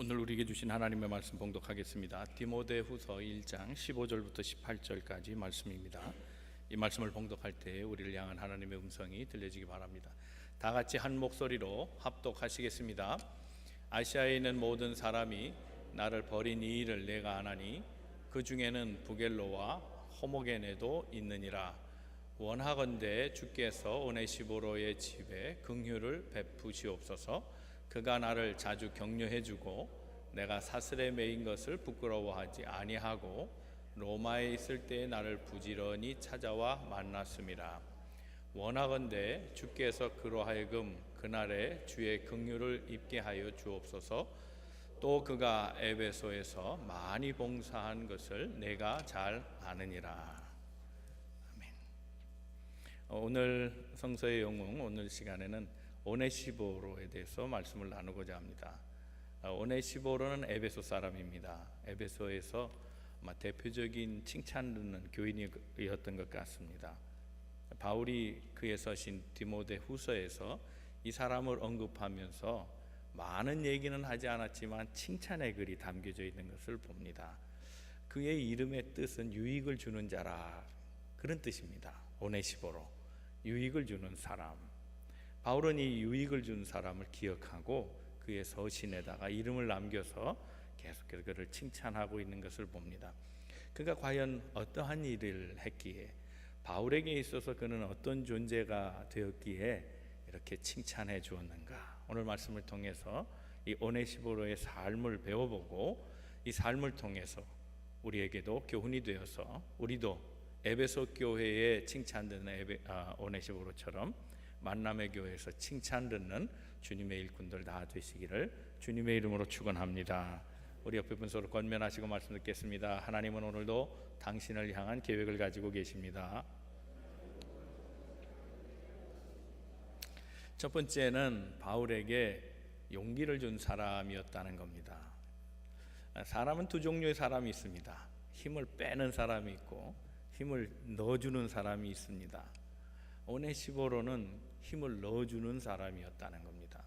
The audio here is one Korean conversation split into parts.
오늘 우리에게 주신 하나님의 말씀 봉독하겠습니다. 디모데후서 1장 15절부터 18절까지 말씀입니다. 이 말씀을 봉독할 때 우리를 향한 하나님의 음성이 들려지기 바랍니다. 다 같이 한 목소리로 합독하시겠습니다. 아시아에 있는 모든 사람이 나를 버린 이 일을 내가 아나니 그 중에는 부겔로와 호모게네도 있느니라. 원하건대 주께서 오네시보로의 집에 긍휼을 베푸시옵소서. 그가 나를 자주 격려해주고 내가 사슬에 매인 것을 부끄러워하지 아니하고 로마에 있을 때에 나를 부지런히 찾아와 만났음이라. 원하건대 주께서 그로 하여금 그날에 주의 긍휼을 입게 하여 주옵소서. 또 그가 에베소에서 많이 봉사한 것을 내가 잘 아느니라. 아멘. 오늘 성서의 영웅, 오늘 시간에는 오네시보로에 대해서 말씀을 나누고자 합니다. 오네시보로는 에베소 사람입니다. 에베소에서 대표적인 칭찬 듣는 교인이었던 것 같습니다. 바울이 그의 서신 디모데후서에서 이 사람을 언급하면서 많은 얘기는 하지 않았지만 칭찬의 글이 담겨져 있는 것을 봅니다. 그의 이름의 뜻은 유익을 주는 자라, 그런 뜻입니다. 오네시보로, 유익을 주는 사람. 바울은 이 유익을 준 사람을 기억하고 그의 서신에다가 이름을 남겨서 계속해서 그를 칭찬하고 있는 것을 봅니다. 그가 과연 어떠한 일을 했기에, 바울에게 있어서 그는 어떤 존재가 되었기에 이렇게 칭찬해 주었는가. 오늘 말씀을 통해서 이 오네시보로의 삶을 배워보고 이 삶을 통해서 우리에게도 교훈이 되어서 우리도 에베소 교회에 칭찬 듣는 오네시보로처럼 만남의 교회에서 칭찬 듣는 주님의 일꾼들 다 되시기를 주님의 이름으로 축원합니다. 우리 옆에 분 서로 권면하시고 말씀 듣겠습니다. 하나님은 오늘도 당신을 향한 계획을 가지고 계십니다. 첫 번째는 바울에게 용기를 준 사람이었다는 겁니다. 사람은 두 종류의 사람이 있습니다. 힘을 빼는 사람이 있고 힘을 넣어주는 사람이 있습니다. 오네시보로는 힘을 넣어주는 사람이었다는 겁니다.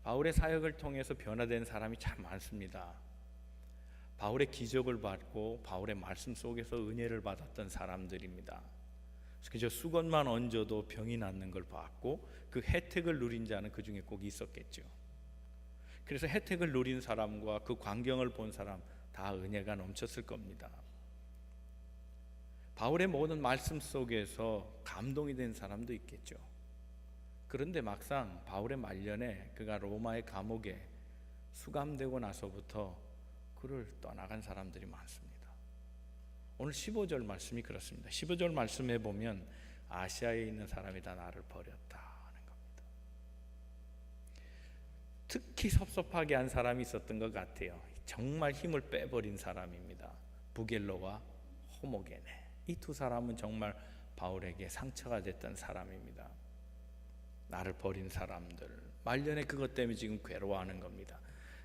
바울의 사역을 통해서 변화된 사람이 참 많습니다. 바울의 기적을 받고 바울의 말씀 속에서 은혜를 받았던 사람들입니다. 그저 수건만 얹어도 병이 낫는 걸 봤고 그 혜택을 누린 자는 그 중에 꼭 있었겠죠. 그래서 혜택을 누린 사람과 그 광경을 본 사람 다 은혜가 넘쳤을 겁니다. 바울의 모든 말씀 속에서 감동이 된 사람도 있겠죠. 그런데 막상 바울의 말년에 그가 로마의 감옥에 수감되고 나서부터 그를 떠나간 사람들이 많습니다. 오늘 15절 말씀이 그렇습니다. 15절 말씀에 보면 아시아에 있는 사람이 다 나를 버렸다 하는 겁니다. 특히 섭섭하게 한 사람이 있었던 것 같아요. 정말 힘을 빼버린 사람입니다. 부겔로와 호모게네. 이 두 사람은 정말 바울에게 상처가 됐던 사람입니다. 나를 버린 사람들, 말년에 그것 때문에 지금 괴로워하는 겁니다.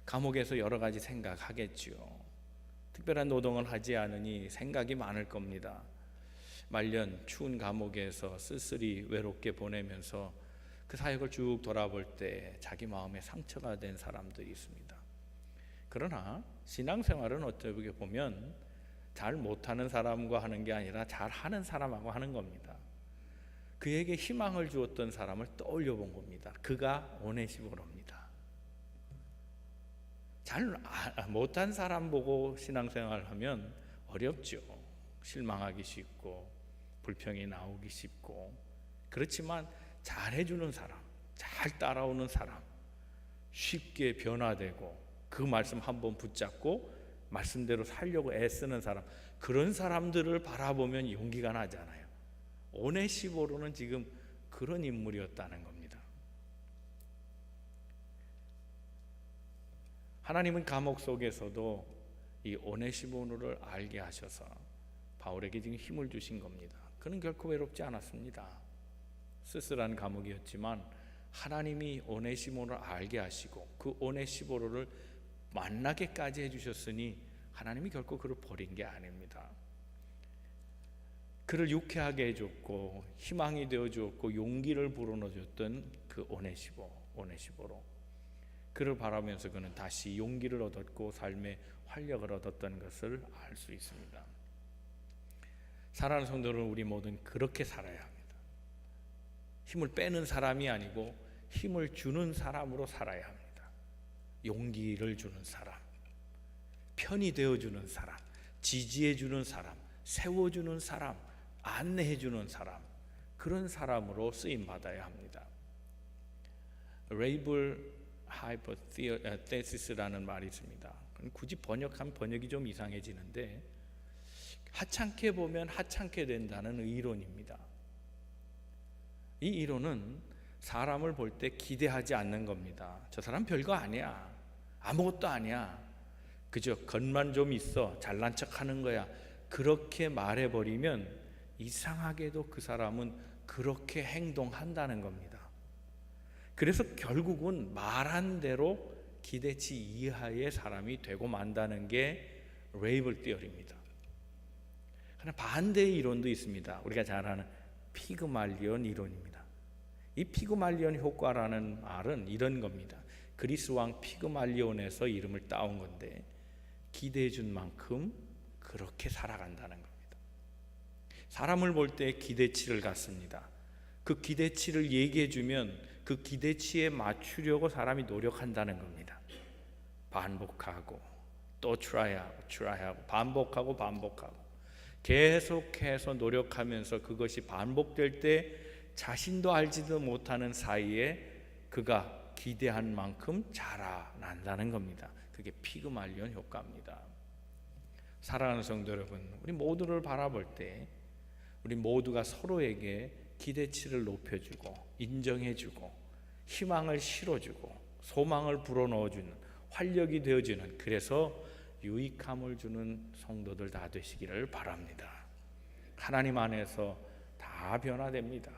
감옥에서 여러 가지 생각하겠지요. 특별한 노동을 하지 않으니 생각이 많을 겁니다. 말년 추운 감옥에서 쓸쓸히 외롭게 보내면서 그 사역을 쭉 돌아볼 때 자기 마음에 상처가 된 사람들이 있습니다. 그러나 신앙생활은 어떻게 보면 잘 못하는 사람과 하는 게 아니라 잘하는 사람하고 하는 겁니다. 그에게 희망을 주었던 사람을 떠올려 본 겁니다. 그가 오네시보로입니다. 잘 못한 사람 보고 신앙생활을 하면 어렵죠. 실망하기 쉽고 불평이 나오기 쉽고. 그렇지만 잘해주는 사람, 잘 따라오는 사람, 쉽게 변화되고 그 말씀 한번 붙잡고 말씀대로 살려고 애쓰는 사람, 그런 사람들을 바라보면 용기가 나잖아요. 오네시보로는 지금 그런 인물이었다는 겁니다. 하나님은 감옥 속에서도 이 오네시보로를 알게 하셔서 바울에게 지금 힘을 주신 겁니다. 그는 결코 외롭지 않았습니다. 쓸쓸한 감옥이었지만 하나님이 오네시보로를 알게 하시고 그 오네시보로를 만나게까지 해주셨으니 하나님이 결코 그를 버린 게 아닙니다. 그를 유쾌하게 해줬고 희망이 되어주었고 용기를 불어넣어줬던 그 오네시보로, 그를 바라면서 그는 다시 용기를 얻었고 삶의 활력을 얻었던 것을 알 수 있습니다. 사랑하는 성도는 우리 모두는 그렇게 살아야 합니다. 힘을 빼는 사람이 아니고 힘을 주는 사람으로 살아야 합니다. 용기를 주는 사람, 편이 되어주는 사람, 지지해주는 사람, 세워주는 사람, 안내해주는 사람, 그런 사람으로 쓰임받아야 합니다. 레이블 하이포테시스라는 말이 있습니다. 굳이 번역하면 번역이 좀 이상해지는데 하찮게 보면 하찮게 된다는 이론입니다. 이 이론은 사람을 볼 때 기대하지 않는 겁니다. 저 사람 별거 아니야, 아무것도 아니야, 그저 겉만 좀 있어, 잘난 척하는 거야, 그렇게 말해버리면 이상하게도 그 사람은 그렇게 행동한다는 겁니다. 그래서 결국은 말한 대로 기대치 이하의 사람이 되고 만다는 게 레이블 티어리입니다. 그러나 반대의 이론도 있습니다. 우리가 잘 아는 피그말리온 이론입니다. 이 피그말리온 효과라는 말은 이런 겁니다. 그리스 왕 피그말리온에서 이름을 따온 건데, 기대해 준 만큼 그렇게 살아간다는 겁니다. 사람을 볼 때 기대치를 갖습니다. 그 기대치를 얘기해 주면 그 기대치에 맞추려고 사람이 노력한다는 겁니다. 반복하고 또 트라이하고 반복하고 계속해서 노력하면서 그것이 반복될 때 자신도 알지도 못하는 사이에 그가 기대한 만큼 자라난다는 겁니다. 그게 피그말리온 효과입니다. 사랑하는 성도 여러분, 우리 모두를 바라볼 때 우리 모두가 서로에게 기대치를 높여주고 인정해주고 희망을 실어주고 소망을 불어넣어주는, 활력이 되어주는, 그래서 유익함을 주는 성도들 다 되시기를 바랍니다. 하나님 안에서 다 변화됩니다.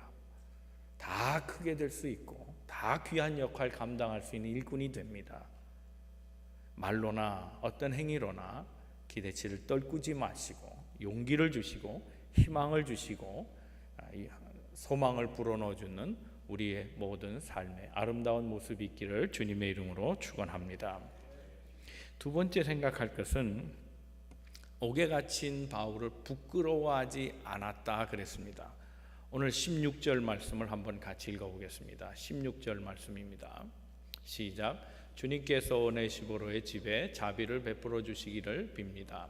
다 크게 될 수 있고 다 귀한 역할 감당할 수 있는 일꾼이 됩니다. 말로나 어떤 행위로나 기대치를 떨구지 마시고 용기를 주시고 희망을 주시고 소망을 불어넣어주는 우리의 모든 삶의 아름다운 모습이 있기를 주님의 이름으로 축원합니다. 두 번째 생각할 것은 옥에 갇힌 바울을 부끄러워하지 않았다 그랬습니다. 오늘 16절 말씀을 한번 같이 읽어보겠습니다. 16절 말씀입니다. 시작. 주님께서 오네시보로의 집에 자비를 베풀어 주시기를 빕니다.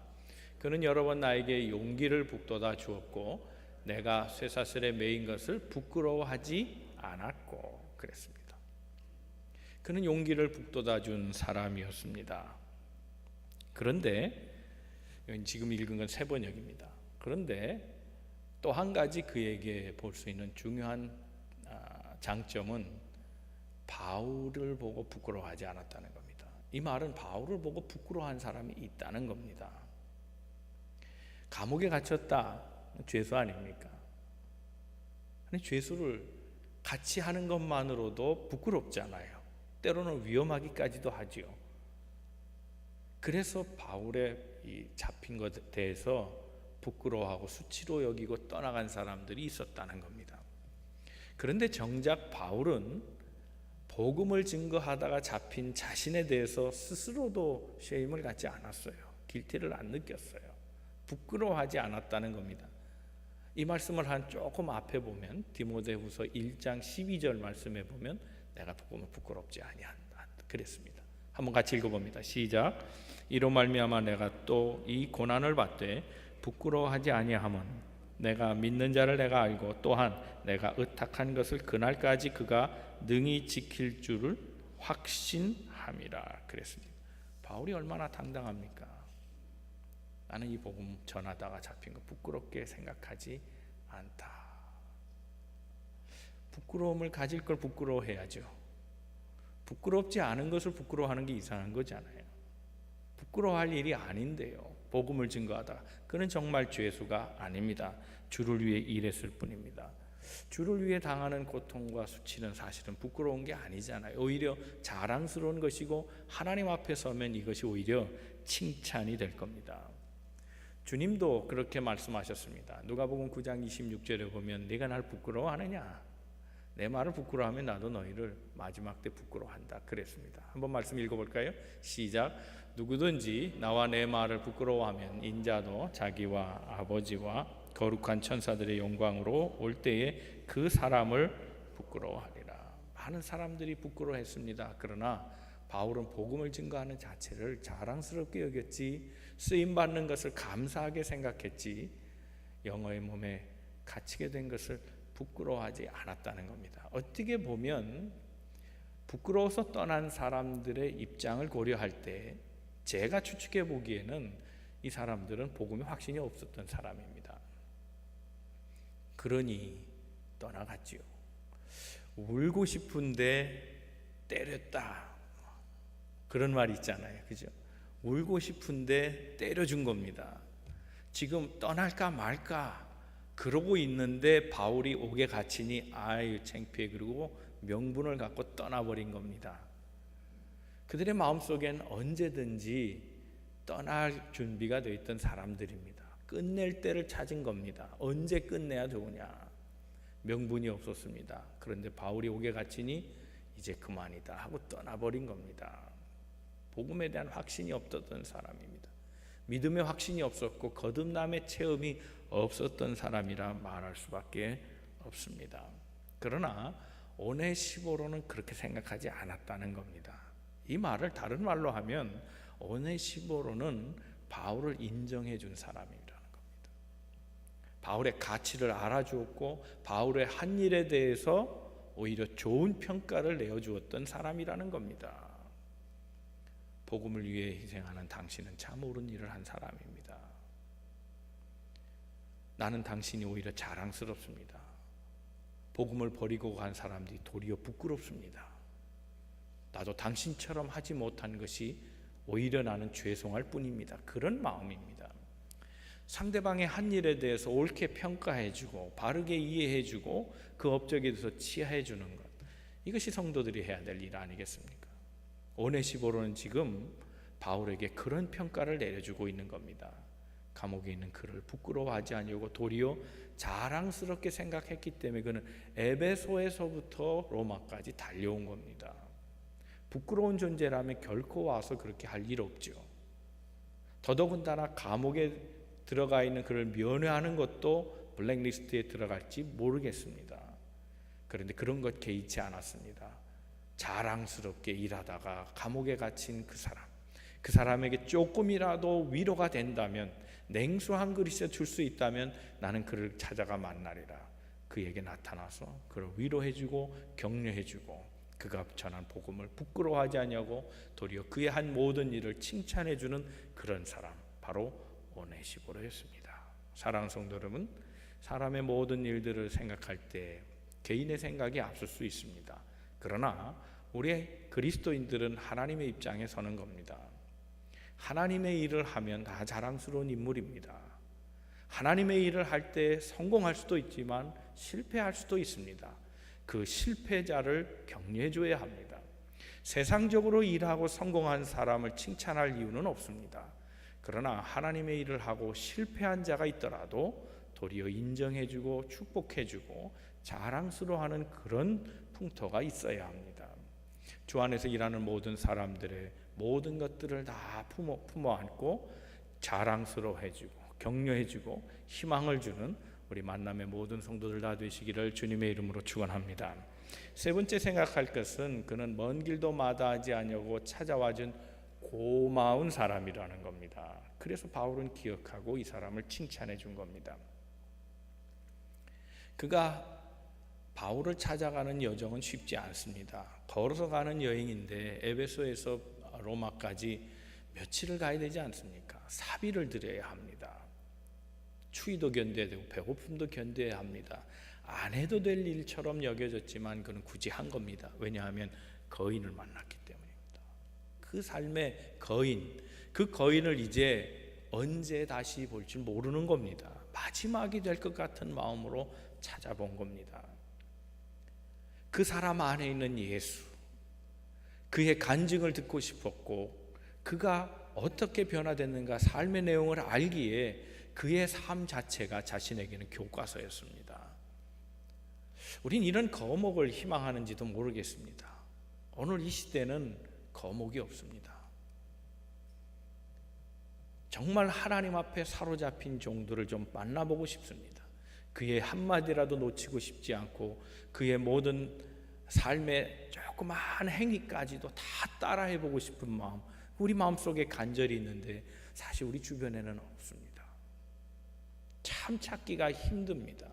그는 여러 번 나에게 용기를 북돋아 주었고 내가 쇠사슬에 매인 것을 부끄러워하지 않았고 그랬습니다. 그는 용기를 북돋아 준 사람이었습니다. 그런데 지금 읽은 건 세 번역입니다. 그런데 또 한 가지 그에게 볼 수 있는 중요한 장점은 바울을 보고 부끄러워하지 않았다는 겁니다. 이 말은 바울을 보고 부끄러워한 사람이 있다는 겁니다. 감옥에 갇혔다, 죄수 아닙니까? 아니, 죄수를 같이 하는 것만으로도 부끄럽잖아요. 때로는 위험하기까지도 하지요. 그래서 바울의 이 잡힌 것에 대해서 부끄러워하고 수치로 여기고 떠나간 사람들이 있었다는 겁니다. 그런데 정작 바울은 복음을 증거하다가 잡힌 자신에 대해서 스스로도 쉐임을 갖지 않았어요. 길티를 안 느꼈어요. 부끄러워하지 않았다는 겁니다. 이 말씀을 한 조금 앞에 보면 디모데후서 1장 12절 말씀에 보면 내가 복음을 부끄럽지 아니한다 그랬습니다. 한번 같이 읽어봅니다. 시작. 이로 말미암아 내가 또 이 고난을 받되 부끄러워하지 아니함은 내가 믿는 자를 내가 알고 또한 내가 의탁한 것을 그날까지 그가 능히 지킬 줄을 확신함이라 그랬습니다. 바울이 얼마나 당당합니까? 나는 이 복음 전하다가 잡힌 거 부끄럽게 생각하지 않다. 부끄러움을 가질 걸 부끄러워해야죠. 부끄럽지 않은 것을 부끄러워하는 게 이상한 거잖아요. 부끄러워할 일이 아닌데요. 복음을 증거하다. 그는 정말 죄수가 아닙니다. 주를 위해 일했을 뿐입니다. 주를 위해 당하는 고통과 수치는 사실은 부끄러운 게 아니잖아요. 오히려 자랑스러운 것이고 하나님 앞에 서면 이것이 오히려 칭찬이 될 겁니다. 주님도 그렇게 말씀하셨습니다. 누가복음 9장 26절에 보면 네가 날 부끄러워하느냐? 내 말을 부끄러워하면 나도 너희를 마지막 때 부끄러워한다 그랬습니다. 한번 말씀 읽어볼까요? 시작. 누구든지 나와 내 말을 부끄러워하면 인자도 자기와 아버지와 거룩한 천사들의 영광으로 올 때에 그 사람을 부끄러워하리라. 많은 사람들이 부끄러워했습니다. 그러나 바울은 복음을 증거하는 자체를 자랑스럽게 여겼지, 쓰임받는 것을 감사하게 생각했지, 영어의 몸에 갇히게 된 것을 부끄러워하지 않았다는 겁니다. 어떻게 보면 부끄러워서 떠난 사람들의 입장을 고려할 때 제가 추측해 보기에는 이 사람들은 복음에 확신이 없었던 사람입니다. 그러니 떠나갔지요. 울고 싶은데 때렸다, 그런 말이 있잖아요, 그죠? 울고 싶은데 때려준 겁니다. 지금 떠날까 말까 그러고 있는데 바울이 옥에 갇히니 아유 창피해, 그리고 명분을 갖고 떠나버린 겁니다. 그들의 마음속엔 언제든지 떠날 준비가 되어 있던 사람들입니다. 끝낼 때를 찾은 겁니다. 언제 끝내야 좋으냐, 명분이 없었습니다. 그런데 바울이 옥에 갇히니 이제 그만이다 하고 떠나버린 겁니다. 복음에 대한 확신이 없었던 사람입니다. 믿음의 확신이 없었고 거듭남의 체험이 없었던 사람이라 말할 수밖에 없습니다. 그러나 오네시보로는 그렇게 생각하지 않았다는 겁니다. 이 말을 다른 말로 하면 오네시보로는 바울을 인정해 준 사람이라는 겁니다. 바울의 가치를 알아주었고 바울의 한 일에 대해서 오히려 좋은 평가를 내어주었던 사람이라는 겁니다. 복음을 위해 희생하는 당신은 참 옳은 일을 한 사람입니다. 나는 당신이 오히려 자랑스럽습니다. 복음을 버리고 간 사람들이 도리어 부끄럽습니다. 나도 당신처럼 하지 못한 것이 오히려 나는 죄송할 뿐입니다. 그런 마음입니다. 상대방의 한 일에 대해서 옳게 평가해주고 바르게 이해해주고 그 업적에 대해서 치하해주는 것, 이것이 성도들이 해야 될 일 아니겠습니까? 오네시보로는 지금 바울에게 그런 평가를 내려주고 있는 겁니다. 감옥에 있는 그를 부끄러워하지 아니하고 도리어 자랑스럽게 생각했기 때문에 그는 에베소에서부터 로마까지 달려온 겁니다. 부끄러운 존재라면 결코 와서 그렇게 할 일 없죠. 더더군다나 감옥에 들어가 있는 그를 면회하는 것도 블랙리스트에 들어갈지 모르겠습니다. 그런데 그런 것 개의치 않았습니다. 자랑스럽게 일하다가 감옥에 갇힌 그 사람에게 조금이라도 위로가 된다면, 냉수 한 그릇에 줄 수 있다면 나는 그를 찾아가 만나리라. 그에게 나타나서 그를 위로해주고 격려해주고 그가 전한 복음을 부끄러워하지 아니하고 도리어 그의 한 모든 일을 칭찬해주는 그런 사람, 바로 오네시보로였습니다. 사랑하는 성도 여러분, 사람의 모든 일들을 생각할 때 개인의 생각이 앞설 수 있습니다. 그러나 우리 그리스도인들은 하나님의 입장에 서는 겁니다. 하나님의 일을 하면 다 자랑스러운 인물입니다. 하나님의 일을 할 때 성공할 수도 있지만 실패할 수도 있습니다. 그 실패자를 격려해 줘야 합니다. 세상적으로 일하고 성공한 사람을 칭찬할 이유는 없습니다. 그러나 하나님의 일을 하고 실패한 자가 있더라도 도리어 인정해 주고 축복해 주고 자랑스러워하는 그런 풍토가 있어야 합니다. 주 안에서 일하는 모든 사람들의 모든 것들을 다 품어 안고 자랑스러워해주고 격려해주고 희망을 주는 우리 만남의 모든 성도들 다 되시기를 주님의 이름으로 축원합니다. 세 번째 생각할 것은 그는 먼 길도 마다하지 아니하고 찾아와준 고마운 사람이라는 겁니다. 그래서 바울은 기억하고 이 사람을 칭찬해 준 겁니다. 그가 바울을 찾아가는 여정은 쉽지 않습니다. 걸어서 가는 여행인데 에베소에서 로마까지 며칠을 가야 되지 않습니까? 사비를 들여야 합니다. 추위도 견뎌야 되고 배고픔도 견뎌야 합니다. 안 해도 될 일처럼 여겨졌지만 그는 굳이 한 겁니다. 왜냐하면 거인을 만났기 때문입니다. 그 삶의 거인, 그 거인을 이제 언제 다시 볼지 모르는 겁니다. 마지막이 될 것 같은 마음으로 찾아본 겁니다. 그 사람 안에 있는 예수, 그의 간증을 듣고 싶었고 그가 어떻게 변화됐는가 삶의 내용을 알기에 그의 삶 자체가 자신에게는 교과서였습니다. 우린 이런 거목을 희망하는지도 모르겠습니다. 오늘 이 시대는 거목이 없습니다. 정말 하나님 앞에 사로잡힌 종들을 좀 만나보고 싶습니다. 그의 한마디라도 놓치고 싶지 않고 그의 모든 삶의 조그마한 행위까지도 다 따라해보고 싶은 마음, 우리 마음속에 간절히 있는데 사실 우리 주변에는 없습니다. 참 찾기가 힘듭니다.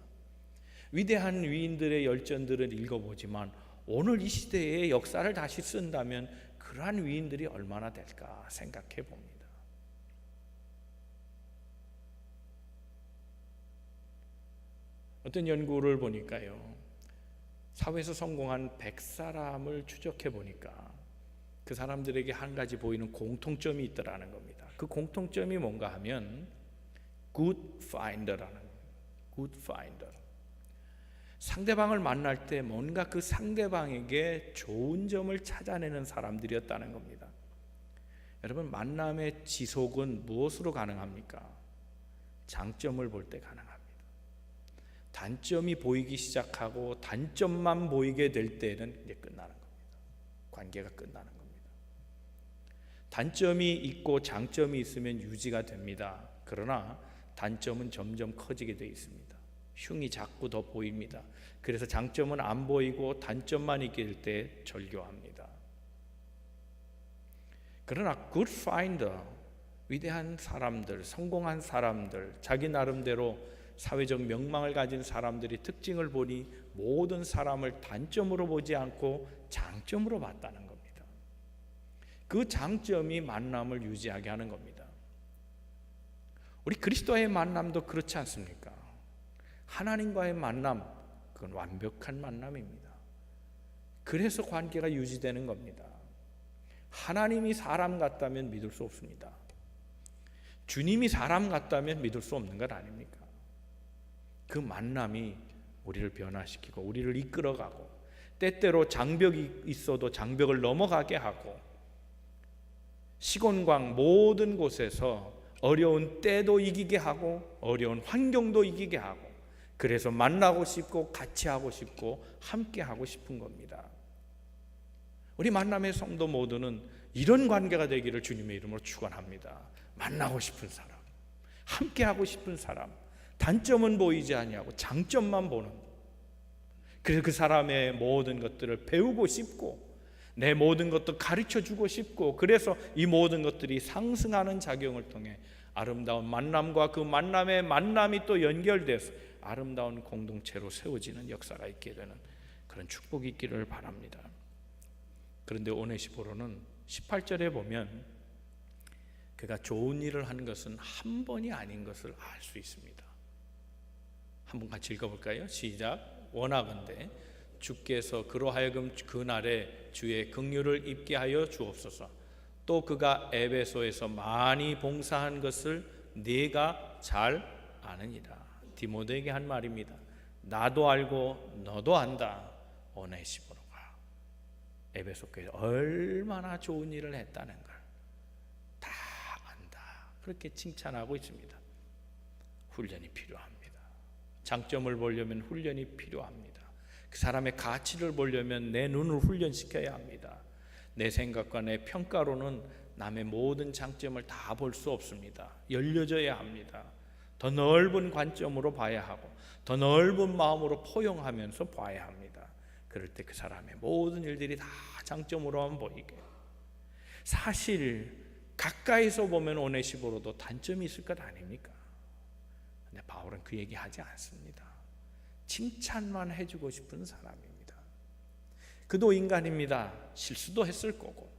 위대한 위인들의 열전들을 읽어보지만 오늘 이 시대의 역사를 다시 쓴다면 그러한 위인들이 얼마나 될까 생각해 봅니다. 어떤 연구를 보니까요, 사회에서 성공한 100사람을 추적해 보니까 그 사람들에게 한 가지 보이는 공통점이 있더라는 겁니다. 그 공통점이 뭔가 하면 good finder라는 거예요. good finder. 상대방을 만날 때 뭔가 그 상대방에게 좋은 점을 찾아내는 사람들이었다는 겁니다. 여러분, 만남의 지속은 무엇으로 가능합니까? 장점을 볼 때 가능합니다. 단점이 보이기 시작하고 단점만 보이게 될 때는 이제 끝나는 겁니다. 관계가 끝나는 겁니다. 단점이 있고 장점이 있으면 유지가 됩니다. 그러나 단점은 점점 커지게 되어 있습니다. 흉이 자꾸 더 보입니다. 그래서 장점은 안 보이고 단점만 있게 될 때 절교합니다. 그러나 good finder, 위대한 사람들, 성공한 사람들, 자기 나름대로 사회적 명망을 가진 사람들이 특징을 보니 모든 사람을 단점으로 보지 않고 장점으로 봤다는 겁니다. 그 장점이 만남을 유지하게 하는 겁니다. 우리 그리스도와의 만남도 그렇지 않습니까? 하나님과의 만남, 그건 완벽한 만남입니다. 그래서 관계가 유지되는 겁니다. 하나님이 사람 같다면 믿을 수 없습니다. 주님이 사람 같다면 믿을 수 없는 것 아닙니까? 그 만남이 우리를 변화시키고 우리를 이끌어가고 때때로 장벽이 있어도 장벽을 넘어가게 하고 시곤광 모든 곳에서 어려운 때도 이기게 하고 어려운 환경도 이기게 하고 그래서 만나고 싶고 같이 하고 싶고 함께 하고 싶은 겁니다. 우리 만남의 성도 모두는 이런 관계가 되기를 주님의 이름으로 축원합니다. 만나고 싶은 사람, 함께 하고 싶은 사람, 단점은 보이지 아니하고 장점만 보는, 그래서 그 사람의 모든 것들을 배우고 싶고 내 모든 것도 가르쳐주고 싶고 그래서 이 모든 것들이 상승하는 작용을 통해 아름다운 만남과 그 만남의 만남이 또 연결돼서 아름다운 공동체로 세워지는 역사가 있게 되는 그런 축복이 있기를 바랍니다. 그런데 오네시포로는 18절에 보면 그가 좋은 일을 한 것은 한 번이 아닌 것을 알 수 있습니다. 한번 같이 읽어볼까요? 시작. 원하건대 주께서 그로 하여금 그날에 주의 긍휼을 입게 하여 주옵소서. 또 그가 에베소에서 많이 봉사한 것을 네가 잘 아느니라. 디모데에게 한 말입니다. 나도 알고 너도 안다. 오네시포로가 에베소 교회에 얼마나 좋은 일을 했다는 걸 다 안다. 그렇게 칭찬하고 있습니다. 훈련이 필요합니다. 장점을 보려면 훈련이 필요합니다. 그 사람의 가치를 보려면 내 눈을 훈련시켜야 합니다. 내 생각과 내 평가로는 남의 모든 장점을 다 볼 수 없습니다. 열려져야 합니다. 더 넓은 관점으로 봐야 하고 더 넓은 마음으로 포용하면서 봐야 합니다. 그럴 때 그 사람의 모든 일들이 다 장점으로만 보이게. 사실 가까이서 보면 오네시보로도 단점이 있을 것 아닙니까? 근데 바울은 그 얘기 하지 않습니다. 칭찬만 해주고 싶은 사람입니다. 그도 인간입니다. 실수도 했을 거고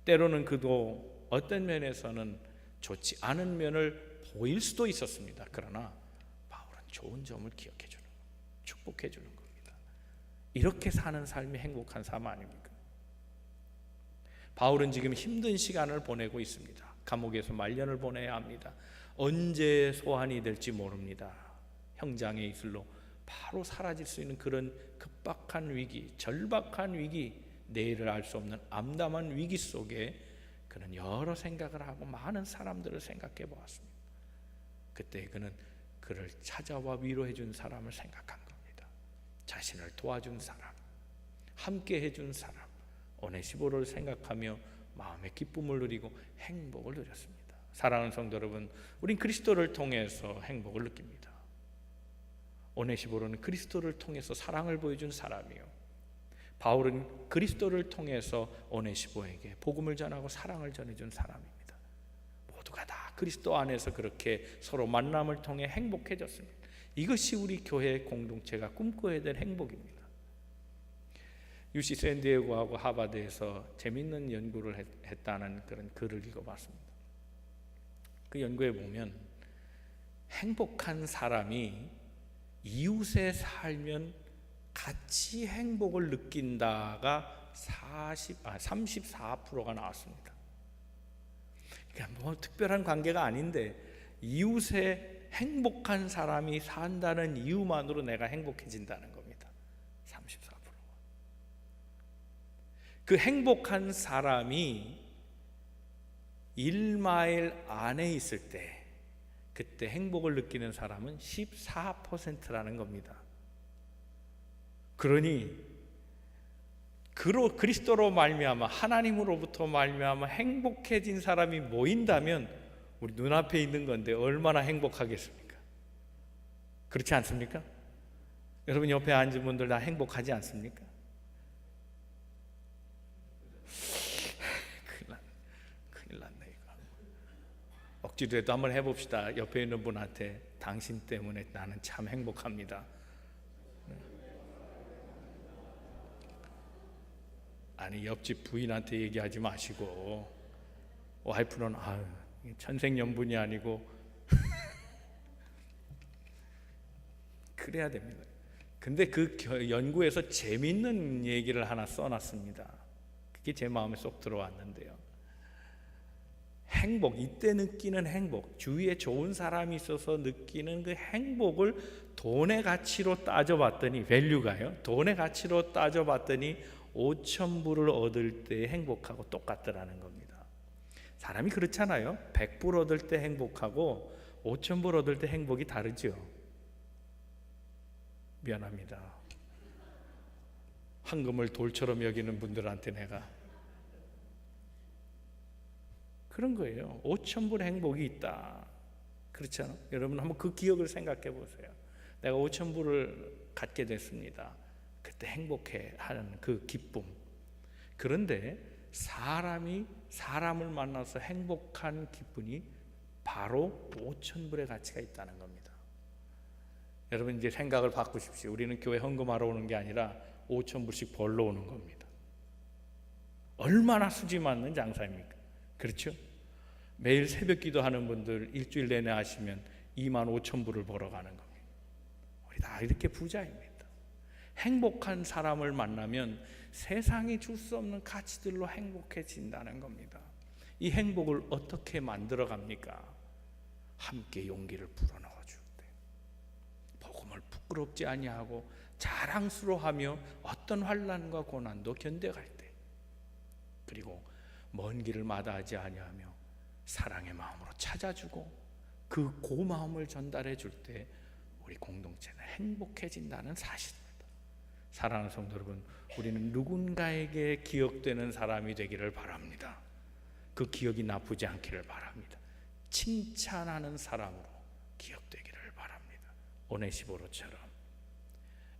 때로는 그도 어떤 면에서는 좋지 않은 면을 보일 수도 있었습니다. 그러나 바울은 좋은 점을 기억해 주는 겁니다. 축복해 주는 겁니다. 이렇게 사는 삶이 행복한 삶 아닙니까? 바울은 지금 힘든 시간을 보내고 있습니다. 감옥에서 말년을 보내야 합니다. 언제 소환이 될지 모릅니다. 형장의 이슬로 바로 사라질 수 있는 그런 급박한 위기, 절박한 위기, 내일을 알 수 없는 암담한 위기 속에 그는 여러 생각을 하고 많은 사람들을 생각해 보았습니다. 그때 그는 그를 찾아와 위로해 준 사람을 생각한 겁니다. 자신을 도와준 사람, 함께 해준 사람, 오네시보를 생각하며 마음의 기쁨을 누리고 행복을 누렸습니다. 사랑하는 성도 여러분, 우린 그리스도를 통해서 행복을 느낍니다. 오네시보로는 그리스도를 통해서 사랑을 보여준 사람이요, 바울은 그리스도를 통해서 오네시보에게 복음을 전하고 사랑을 전해준 사람입니다. 모두가 다 그리스도 안에서 그렇게 서로 만남을 통해 행복해졌습니다. 이것이 우리 교회 공동체가 꿈꿔야 될 행복입니다. UC 샌디에고하고 하버드에서 재미있는 연구를 했다는 그런 글을 읽어봤습니다. 그 연구에 보면 행복한 사람이 이웃에 살면 같이 행복을 느낀다가 34%가 나왔습니다. 그러니까 뭐 특별한 관계가 아닌데 이웃에 행복한 사람이 산다는 이유만으로 내가 행복해진다는 겁니다. 34%가. 그 행복한 사람이 1마일 안에 있을 때 그때 행복을 느끼는 사람은 14%라는 겁니다. 그러니 그리스도로 말미암아 하나님으로부터 말미암아 행복해진 사람이 모인다면 우리 눈앞에 있는 건데 얼마나 행복하겠습니까? 그렇지 않습니까? 여러분 옆에 앉은 분들 다 행복하지 않습니까? 큰일 났네 이거. 억지로라도 한번 해봅시다. 옆에 있는 분한테 당신 때문에 나는 참 행복합니다. 아니 옆집 부인한테 얘기하지 마시고 와이프는 천생연분이 아니고 그래야 됩니다. 근데 그 연구에서 재미있는 얘기를 하나 써놨습니다. 그게 제 마음에 쏙 들어왔는데요. 행복, 이때 느끼는 행복, 주위에 좋은 사람이 있어서 느끼는 그 행복을 돈의 가치로 따져봤더니, 밸류가요, 돈의 가치로 따져봤더니 5,000불을 얻을 때 행복하고 똑같더라는 겁니다. 사람이 그렇잖아요. 100불 얻을 때 행복하고 5,000불 얻을 때 행복이 다르죠. 미안합니다. 황금을 돌처럼 여기는 분들한테 내가 그런 거예요. 5,000불 행복이 있다. 그렇잖아요. 여러분 한번 그 기억을 생각해 보세요. 내가 5,000불을 갖게 됐습니다. 그때 행복해 하는 그 기쁨. 그런데 사람이 사람을 만나서 행복한 기쁨이 바로 5,000불의 가치가 있다는 겁니다. 여러분 이제 생각을 바꾸십시오. 우리는 교회 헌금하러 오는 게 아니라 5,000불씩 벌러 오는 겁니다. 얼마나 수지 맞는 장사입니까? 그렇죠? 매일 새벽 기도하는 분들 일주일 내내 하시면 25,000불을 벌어가는 겁니다. 우리 다 이렇게 부자입니다. 행복한 사람을 만나면 세상이 줄 수 없는 가치들로 행복해진다는 겁니다. 이 행복을 어떻게 만들어 갑니까? 함께 용기를 불어넣어 줄 때, 복음을 부끄럽지 아니하고 자랑스러워하며 어떤 환난과 고난도 견뎌갈 때, 그리고 먼 길을 마다하지 아니하며 사랑의 마음으로 찾아주고 그 고마움을 전달해 줄 때 우리 공동체는 행복해진다는 사실입니다. 사랑하는 성도 여러분, 우리는 누군가에게 기억되는 사람이 되기를 바랍니다. 그 기억이 나쁘지 않기를 바랍니다. 칭찬하는 사람으로 기억되기를 바랍니다. 오네시보로처럼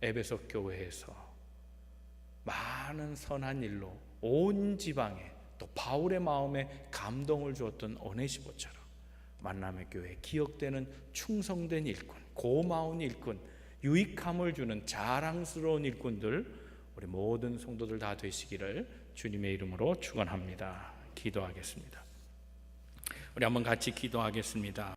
에베소 교회에서 많은 선한 일로 온 지방에 또 바울의 마음에 감동을 주었던 오네시보처럼 만남의 교회에 기억되는 충성된 일꾼, 고마운 일꾼, 유익함을 주는 자랑스러운 일꾼들, 우리 모든 성도들 다 되시기를 주님의 이름으로 축원합니다. 기도하겠습니다. 우리 한번 같이 기도하겠습니다.